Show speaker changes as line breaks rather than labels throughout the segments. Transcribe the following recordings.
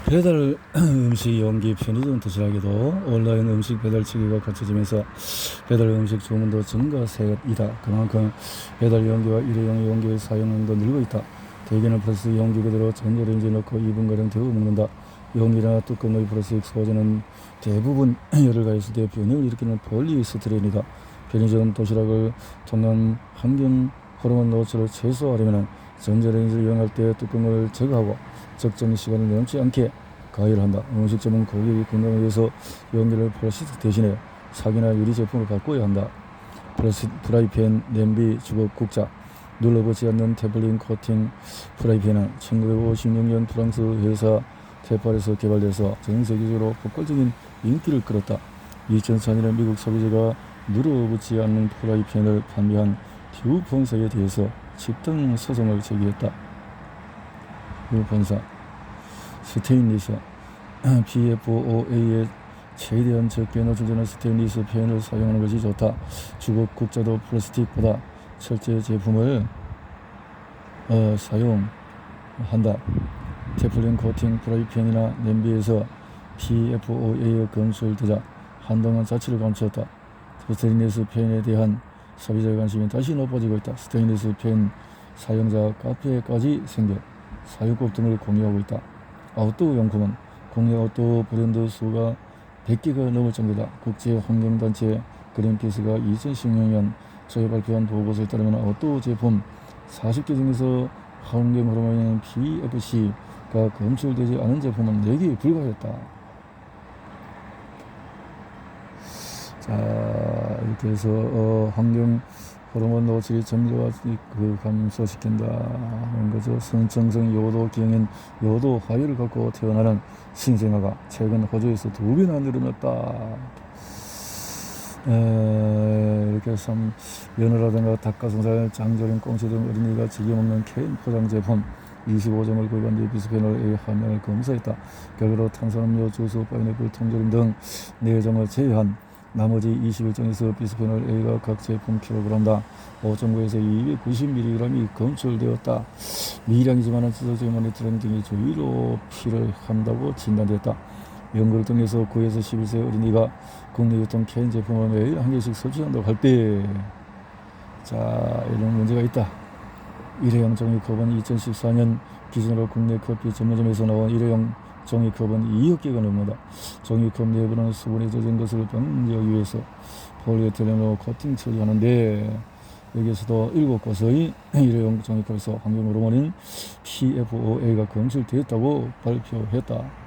배달 음식 용기 편의점 도시락에도 온라인 음식 배달치기가 갖춰지면서 배달 음식 주문도 증가세이다. 그만큼 배달 용기와 일회용 용기의 사용량도 늘고 있다. 대개는 플라스틱 용기 그대로 전자레인지에 넣고 2분가량 데워 먹는다. 용기나 뚜껑의 플라스틱 소재는 대부분 열을 가했을 때 변형을 일으키는 폴리스티렌이다. 편의점 도시락을 통한 환경 호르몬 노출을 최소화하려면 전자레인지를 이용할 때 뚜껑을 제거하고 적정 시간을 넘지 않게 가열한다. 음식점은 고객의 건강을 위해서 용기를 플라스틱 대신에 사기나 유리 제품을 바꿔야 한다. 프라이팬, 냄비, 주걱, 국자, 눌러붙지 않는 테플린 코팅 프라이팬은 1956년 프랑스 회사 테팔에서 개발돼서 전 세계적으로 폭발적인 인기를 끌었다. 2004년에 미국 소비자가 눌러붙지 않는 프라이팬을 판매한 듀 본사에 대해서 집단 소송을 제기했다. 듀 본사 스테인리스 PFOA에 최대한 적게 노출되는 스테인리스 팬을 사용하는 것이 좋다. 주걱 국자도 플라스틱보다 철제 제품을 사용한다. 테플린 코팅 프라이팬이나 냄비에서 PFOA가 검출되자 한동안 자취를 감추었다. 스테인리스 팬에 대한 소비자의 관심이 다시 높아지고 있다. 스테인리스 팬 사용자 카페까지 생겨 사육법 등을 공유하고 있다. 아웃도어 용품은 국내 아웃도어 브랜드 수가 100개가 넘을 정도다. 국제환경단체 그린피스가 2016년 초에 발표한 보고서에 따르면 아웃도어 제품 40개 중에서 환경 호르몬인 PFC가 검출되지 않은 제품은 4개에 불과했다. 자, 이렇게 해서 환경 호르몬 노출이 점유와 감소시킨다 하는 거죠. 선천성 요도 기형인 요도 화혈을 갖고 태어나는 신생아가 최근 호주에서 2배나 늘어났다. 이렇게 해서 연어라든가 닭가슴살, 장조림, 꽁치 등 어린이가 즐겨 먹는 케인 포장 제품 25점을 구입한 뒤 비스페놀 A 함량을 검사했다. 결과로 탄산음료, 주스, 파인애플, 통조림 등 4종을 제외한 나머지 21종에서 비스페놀 A가 각 제품 킬로그램당 5.9에서 290mg이 검출되었다. 미량이지만 지속적인 모니터링 등이 주의로 필요한다고 진단됐다. 연구를 통해서 9에서 11세 어린이가 국내 유통 케인 제품을 매일 한 개씩 섭취한다고 할 때, 자, 이런 문제가 있다. 일회용 종이컵은 2014년 기준으로 국내 커피 전문점에서 나온 일회용 종이컵은 2억 개가 넘는다. 종이컵 내부는 수분이 젖은 것을 방지하기 위해서 폴리에틸렌으로 코팅 처리하는데, 여기에서도 7곳의 일회용 종이컵에서 환경 호르몬인 PFOA가 검출되었다고 발표했다.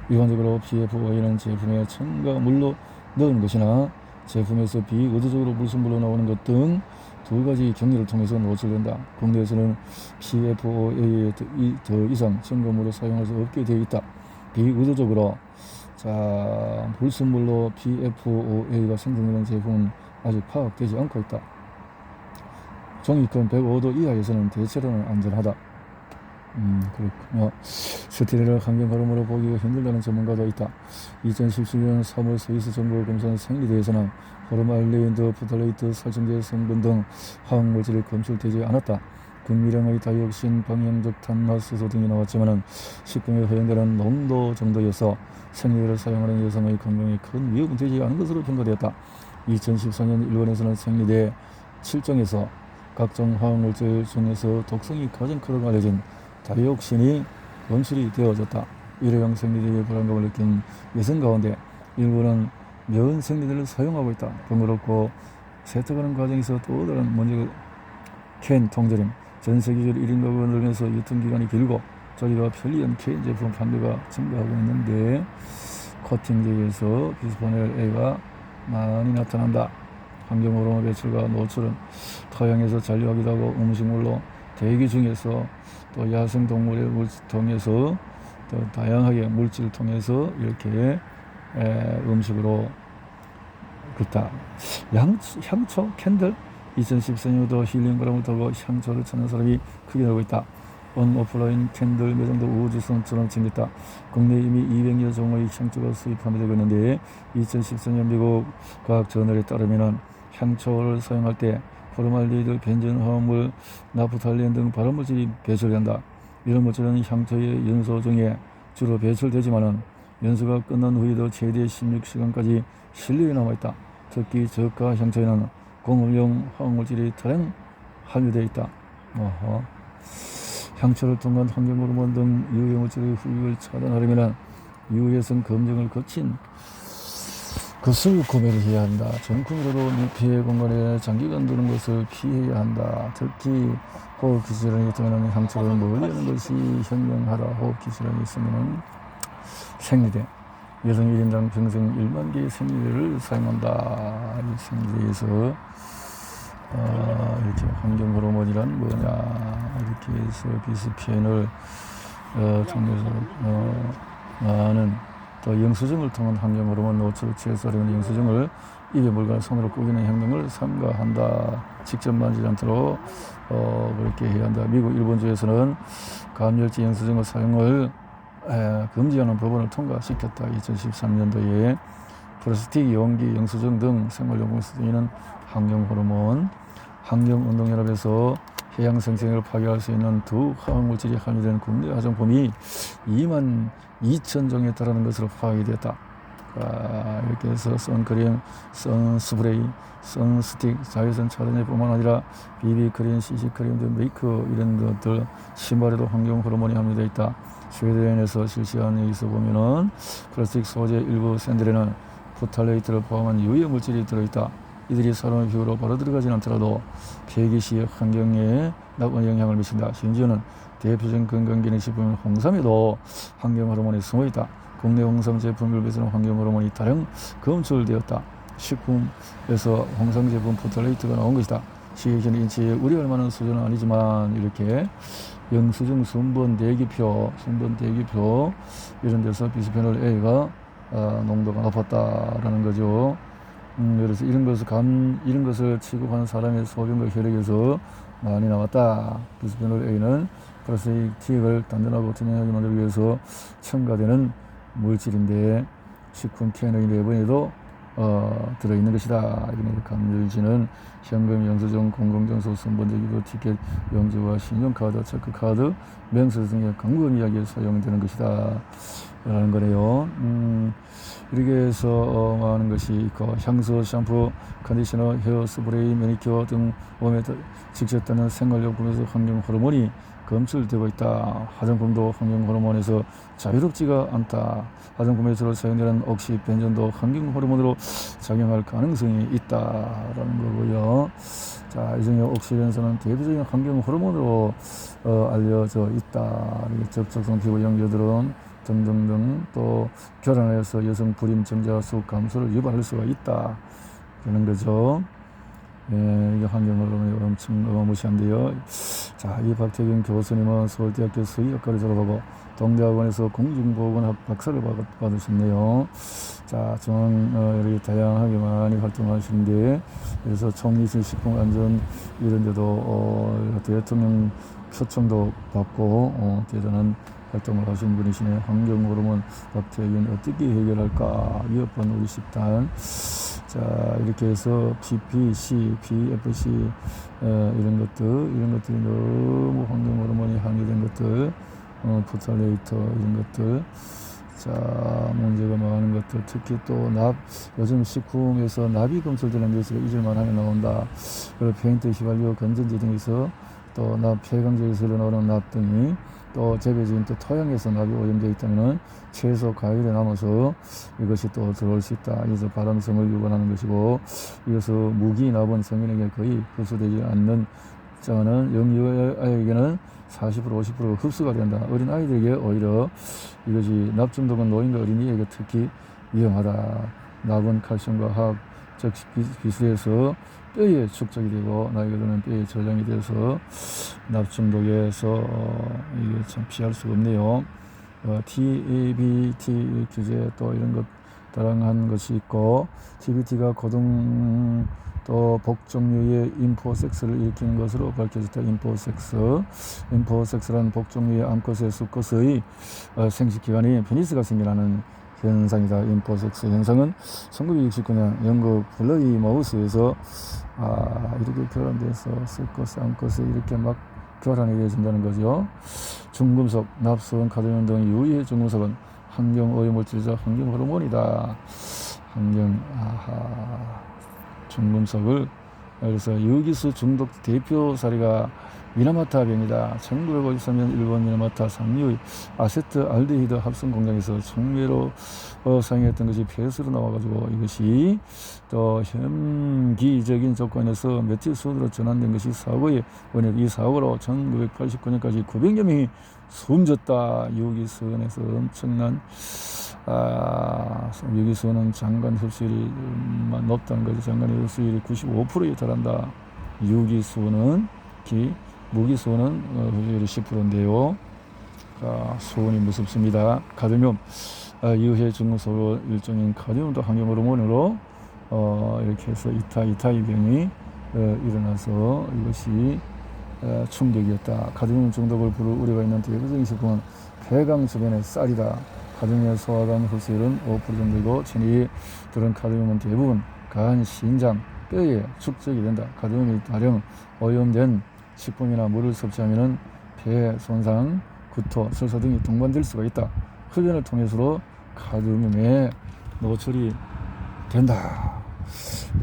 일반적으로 PFOA는 제품에 첨가물로 넣은 것이나 제품에서 비의도적으로 물순물로 나오는 것 등 2가지 경로를 통해서 노출된다. 국내에서는 PFOA에 더 이상 첨가물을 사용할 수 없게 되어 있다. 비의도적으로 물순물로 PFOA가 생성되는 제품은 아직 파악되지 않고 있다. 종이컵 105도 이하에서는 대체로는 안전하다. 그렇군요. 스테인을 환경 호르몬으로 보기가 힘들다는 전문가도 있다. 2017년 3월 스위스 정부 검사한 생리대에서는 호르말데히드, 프탈레이트, 살충제 성분 등 화학물질이 검출되지 않았다. 극미량의 다이옥신, 방향적 탄화수소 등이 나왔지만 식품에 허용되는 농도 정도여서 생리대를 사용하는 여성의 건강에 큰 위협은 되지 않은 것으로 평가되었다. 2014년 일본에서는 생리대 7종에서 각종 화학물질 중에서 독성이 가장 크다고 알려진 다이옥신이 검출이 되어졌다. 일회용 생리대의 불안감을 느낀 여성 가운데 일부는 면 생리대를 사용하고 있다. 번거롭고 세탁하는 과정에서 또 다른 문제가 캔 통조림. 전 세계적으로 1인 가구가 늘면서 유통기간이 길고 조리가 편리한 캔 제품 판매가 증가하고 있는데 코팅제에서 비스페놀 A가 많이 나타난다. 환경 호르몬 배출과 노출은 토양에서 잔류하기도 하고 음식물로 대기 중에서 또 야생 동물의 물질 통해서 또 다양하게 물질을 통해서 이렇게 음식으로 그렇다. 향초 캔들 2014년부터 힐링 바람을 타고 향초를 찾는 사람이 크게 늘고 있다. 오프라인 캔들 매장도 우주선처럼 생겼다. 국내 이미 200여 종의 향초가 수입 판매되고 있는데 2014년 미국 과학 저널에 따르면 향초를 사용할 때 포르말데히드, 벤젠, 화합물, 나프탈렌 등 발암물질이 배출된다. 이런 물질은 향초의 연소 중에 주로 배출되지만은 연수가 끝난 후에도 최대 16시간까지 실내에 남아있다. 특히 저가 향초에는 공업용 화학물질이 다량 함유되어 있다. 향초를 통한 환경호르몬 등 유해물질의 흡입을 차단하려면 유해성 검증을 거친 것을 구매를 해야 한다. 정품으로도密閉 공간에 장기간 두는 것을 피해야 한다. 특히 호흡기 질환이 있다면 향초를 멀리하는 것이 현명하다. 호흡기 질환이 있으면 생리대, 여성 1인당 평생 1만 개의 생리대를 사용한다. 이 생리대에서 이렇게 환경호르몬이란 뭐냐 이렇게 해서 비스피엔을 통해서 많은 또 영수증을 통한 환경호르몬 노출을 최소화하는 영수증을 입에 물과 손으로 꾸기는 행동을 삼가한다. 직접 만지지 않도록 그렇게 해야 한다. 미국, 일본주에서는 감열제 영수증의 사용을 금지하는 법안을 통과시켰다. 2013년도에 플라스틱, 용기, 영수증 등 생활용품에 쓰이는 환경호르몬, 환경운동연합에서 해양 생태계를 파괴할 수 있는 두 화학물질이 함유된 국내 화장품이 22,000종에 달하는 것으로 파악이 됐다. 이렇게 해서 선크림, 선스프레이, 선스틱, 자외선 차단제뿐만 아니라 비비크림, CC크림 등 메이크 이런 것들, 신발에도 환경호르몬이 함유되어 있다. 스웨덴에서 실시한 여기서 보면은 플라스틱 소재 일부 샌들에는 포탈레이트를 포함한 유해물질이 들어있다. 이들이 사람의 피부로 바로 들어가진 않더라도 폐기 시 환경에 나쁜 영향을 미친다. 심지어는 대표적인 건강기능식품 홍삼에도 환경호르몬이 숨어있다. 국내 홍삼 제품 일부에서는 환경호르몬이 다량 검출되었다. 식품에서 홍삼 제품 포탈레이트가 나온 것이다. 시각적 인체에 우려할 만한 수준은 아니지만 이렇게 영수증, 순번 대기표 이런 데서 비스페놀 A가 농도가 높았다라는 거죠. 그래서 이런 것을 취급하는 사람의 소변과 혈액에서 많이 나왔다. 비스페놀 A는 플라스틱을 단단하고 투명하게 만들기 위해서 첨가되는 물질인데 식품 캔의 내부에도 들어있는 것이다. 감귤지는 현금, 영수증, 공공장소, 선본제기도, 티켓, 영주와 신용카드, 체크카드, 명세 등의 광고 이야기에 사용되는 것이다. 라는 거네요. 이렇게 해서 많은 것이 있고, 향수, 샴푸, 컨디셔너, 헤어 스프레이, 매니큐어 등 몸에 직접 닿는 생활용품에서 환경호르몬이 검출되고 있다. 화장품도 환경호르몬에서 자유롭지가 않다. 화장품에서 사용되는 옥시 벤존도 환경호르몬으로 작용할 가능성이 있다라는 거고요. 자, 이 중에 옥시 벤존은 대표적인 환경호르몬으로 알려져 있다. 접촉성 피부형 여드름 등등등, 또 결혼해서 여성 불임 증자 수 감소를 유발할 수가 있다. 그런 거죠. 이게 환경호르몬이 엄청 어마무시한데요. 자, 이 박태균 교수님은 서울대학교 수의학과를 졸업하고 동대학원에서 공중보건학 박사를 받으셨네요. 자, 이렇게 다양하게 많이 활동하시는데, 그래서 총리실 식품안전 이런 데도 대통령 표창도 받고 대단한 활동을 하신 분이시네. 환경호르몬 박태균 어떻게 해결할까? 이어폰 우리 식단. 자, 이렇게 해서 PPC, PFC 이런 것들이 너무 환경호르몬이 함유된 것들, 포탈레이터 이런 것들, 자, 문제가 많은 것들, 특히 또 요즘 식품에서 납이 검출되는 뉴스가 잊을만하게 나온다. 그리고 페인트, 휘발유, 건전지 등에서 또 폐강제에서 나오는 납 등이 또 재배지인 또 토양에서 납이 오염되어 있다면 채소, 과일에 남아서 이것이 또 들어올 수 있다. 그래서 발암성을 유발하는 것이고, 이것은 무기 납은 성인에게 거의 흡수되지 않는 자는 영유아에게는 40% 50% 흡수가 된다. 어린 아이들에게 오히려 이것이 납 중독은 노인과 어린이에게 특히 위험하다. 납은 칼슘과 화학적 비수에서 뼈에 축적이 되고 나이가 드는 뼈에 저장이 돼서 납 중독에서 이게 참 피할 수가 없네요. TABT 규제 또 이런 것 다양한 것이 있고, TBT가 고등 또 복종류의 임포섹스를 일으키는 것으로 밝혀졌다. 임포섹스란 복종류의 암컷의 수컷의 생식기관이 페니스가 생겨나는 현상이다. 임포섹스 현상은 1969년 영국 플레이마우스에서 이렇게 결혼돼서 수컷, 암컷이 이렇게 막 교란해진다는 거죠. 중금속, 납수원, 카드뮴 등 유해 중금속은 환경 오염물질이자 환경 호르몬이다. 중금속을 그래서 유기수 중독 대표 사례가 미나마타병이다. 1953년 일본 미나마타 상류의 아세트 알데히드 합성 공장에서 청매로 사용했던 것이 폐수로 나와가지고 이것이 또 현기적인 조건에서 며칠 수으로 전환된 것이 사고의 원인. 이 사고로 1989년까지 900여 명이 숨졌다. 유기수원에서 엄청난 유기수원은 장관 흡수율이 높다는 거죠. 장관 흡수율이 95%에 달한다. 유기수원은 무기수원은 흡수율이 10%인데요. 수원이 무섭습니다. 카드뮴, 유해 중금속 일종인 카드뮴도 환경 호르몬으로 이렇게 해서 이타이 병이 일어나서 이것이 충격이었다. 카드뮴 중독을 부를 우려가 있는 대표적인 식품은 폐강 주변의 쌀이다. 카드뮴 소화관 흡수율은 5% 정도이고 체내에 들은 카드뮴은 대부분 간, 신장, 뼈에 축적이 된다. 카드뮴이 다량 오염된 식품이나 물을 섭취하면 폐 손상, 구토, 설사 등이 동반될 수가 있다. 흡연을 통해서도 카드뮴에 노출이 된다.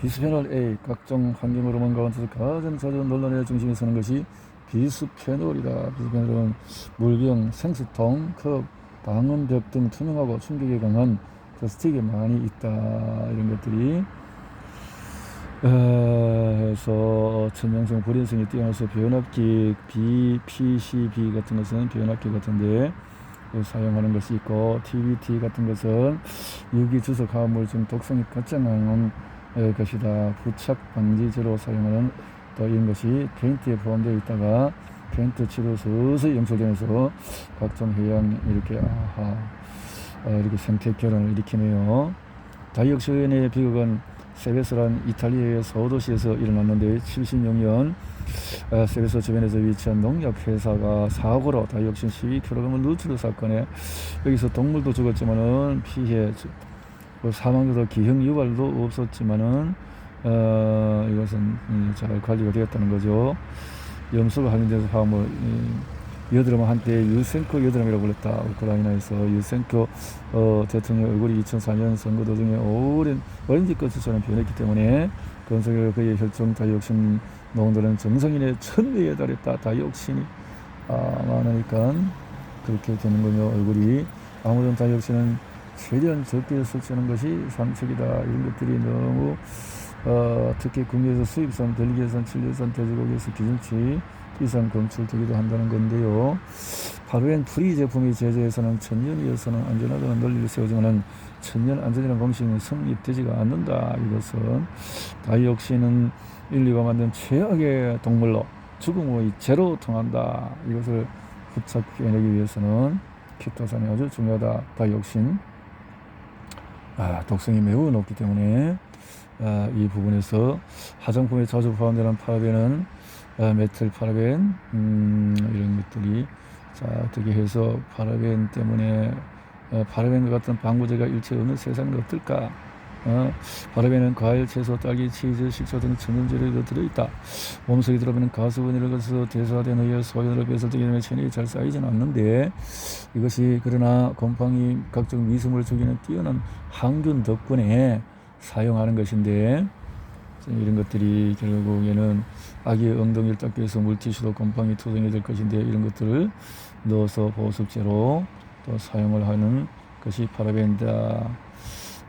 비스페놀 A, 각종 환경 호르몬 가운데서 가장 자주 논란의 중심에 서는 것이 비스페놀이다. 비스페놀은 물병, 생수통, 컵, 방음벽 등 투명하고 충격에 강한 플라스틱에 많이 있다. 이런 것들이 해서 천연성 불연성이 뛰어나서 변압기 PCB 같은 것은 변압기 같은데 사용하는 것이 있고, TBT 같은 것은 유기주석 화합물질 독성이 가장 강한 것이다. 부착 방지제로 사용하는 또 이런 것이 페인트에 포함되어 있다가 페인트 치료 서서히 연소되면서 각종 해양 이렇게 이렇게 생태 결혼을 일으키네요. 다이옥신의 비극은 세베소란 이탈리아의 소도시에서 일어났는데 76년 세베소 주변에서 위치한 농약회사가 사고로 다이옥신 12kg을 누출 사건에 여기서 동물도 죽었지만은 피해 사망도 기형 유발도 없었지만은 이것은 잘 관리가 되었다는 거죠. 염소가 함유돼서 화물 여드름 한때 유센코 여드름이라고 불렀다. 우크라이나에서 유센코 대통령 얼굴이 2004년 선거 도중에 오랜 오렌지꽃처럼 변했기 때문에 건설과 그의 혈중 다이옥신 농도는 정상인의 1000배에 달했다. 다이옥신이 많으니까 그렇게 되는군요. 얼굴이 아무런 다이옥신은 최대한 적게 섭취하는 것이 상책이다. 이런 것들이 너무 특히 국내에서 수입산, 벨기에산, 칠레산, 돼지고기에서 기준치 이상 검출되기도 한다는 건데요. 파르벤 프리 제품의 제조에서는 천연이어서는 안전하다는 논리를 세우지만 천연 안전이라는 공식은 성립되지가 않는다. 이것은 다이옥신은 인류가 만든 최악의 동물로 죽음의 죄로 통한다. 이것을 흡착해내기 위해서는 키토산이 아주 중요하다. 다이옥신 독성이 매우 높기 때문에 이 부분에서 화장품에 자주 포함되는 파라벤은 메틸 파라벤 이런 것들이 어떻게 해서 파라벤 때문에 파라벤과 같은 방부제가 일체 없는 세상은 어떨까? 파라벤은 과일, 채소, 딸기, 치즈, 식초 등 천연재료도 들어있다. 몸속에 들어가면 가스분해를 거쳐서 대사된 후에 소변으로 배설되기 때문에 체내에 잘 쌓이지는 않는데 이것이 그러나 곰팡이 각종 미생물을 죽이는 뛰어난 항균 덕분에 사용하는 것인데 이런 것들이 결국에는 아기의 엉덩이를 닦기 위해서 물티슈로 곰팡이 투성이 될 것인데 이런 것들을 넣어서 보습제로 또 사용을 하는 것이 파라벤이다.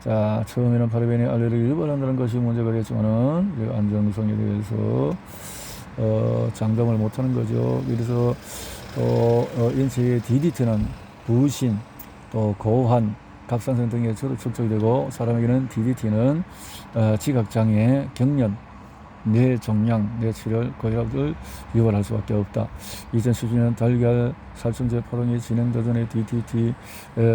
자, 처음에는 파라벤이 알레르기를 유발한다는 것이 문제가 됐지만은 안정성에 대해서 장담을 못하는 거죠. 그래서 인체의 DDT는 부신, 또 고환, 갑상선 등에 주로 축적이 되고 사람에게는 DDT는 지각장애, 경련, 뇌종양, 뇌출혈, 고혈압을 유발할 수밖에 없다. 2012년 달걀 살충제 파동이 진행되던 DDT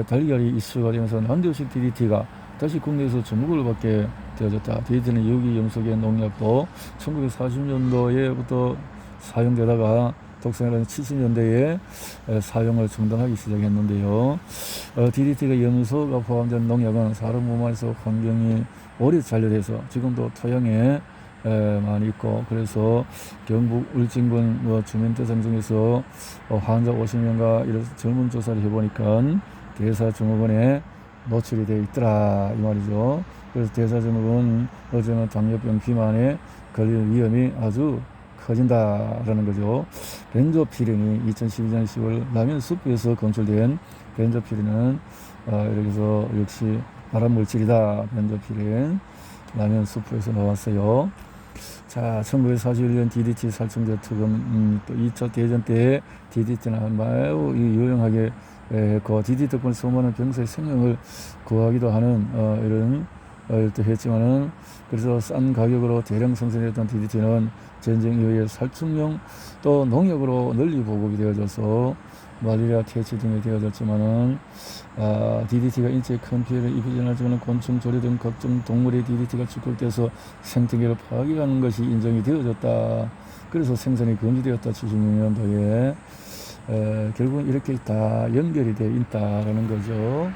달걀이 이슈가 되면서 난도식 DDT가 다시 국내에서 주목을 받게 되어졌다. DDT는 유기염소계 농약도 1940년도에부터 사용되다가 독성이라는 70년대에 사용을 중단하기 시작했는데요. DDT가 염소가 포함된 농약은 사람 몸 안에서 환경이 오래 잔류돼서 지금도 토양에 많이 있고, 그래서 경북 울진군 주민 대상 중에서 환자 50명과 이런 전문 조사를 해보니까 대사증후군에 노출이 되어 있더라 이 말이죠. 그래서 대사증후군 어제는 당뇨병 비만에 걸릴 위험이 아주 커진다라는 거죠. 벤조피렌이 2012년 10월 라면 수프에서 검출된 벤조피렌은 이렇게 해서 역시 발암물질이다. 벤조피렌 라면 수프에서 나왔어요. 자, 1941년 DDT 살충제 투금, 또 2차 대전 때 DDT는 매우 유용하게 했고, DDT 덕분에 수많은 병사의 생명을 구하기도 하는 이런 일도 했지만은, 그래서 싼 가격으로 대량 생산했던 DDT는 전쟁 이후에 살충용 또 농약으로 널리 보급이 되어져서 말리아 퇴치 등이 되어졌지만은, DDT가 인체에 큰 피해를 입히지는 않지만 곤충, 조류 등 각종 동물의 DDT가 축적돼서 생태계를 파괴하는 것이 인정이 되어졌다. 그래서 생산이 금지되었다. 76년도에 결국은 이렇게 다 연결이 되어 있다라는 거죠.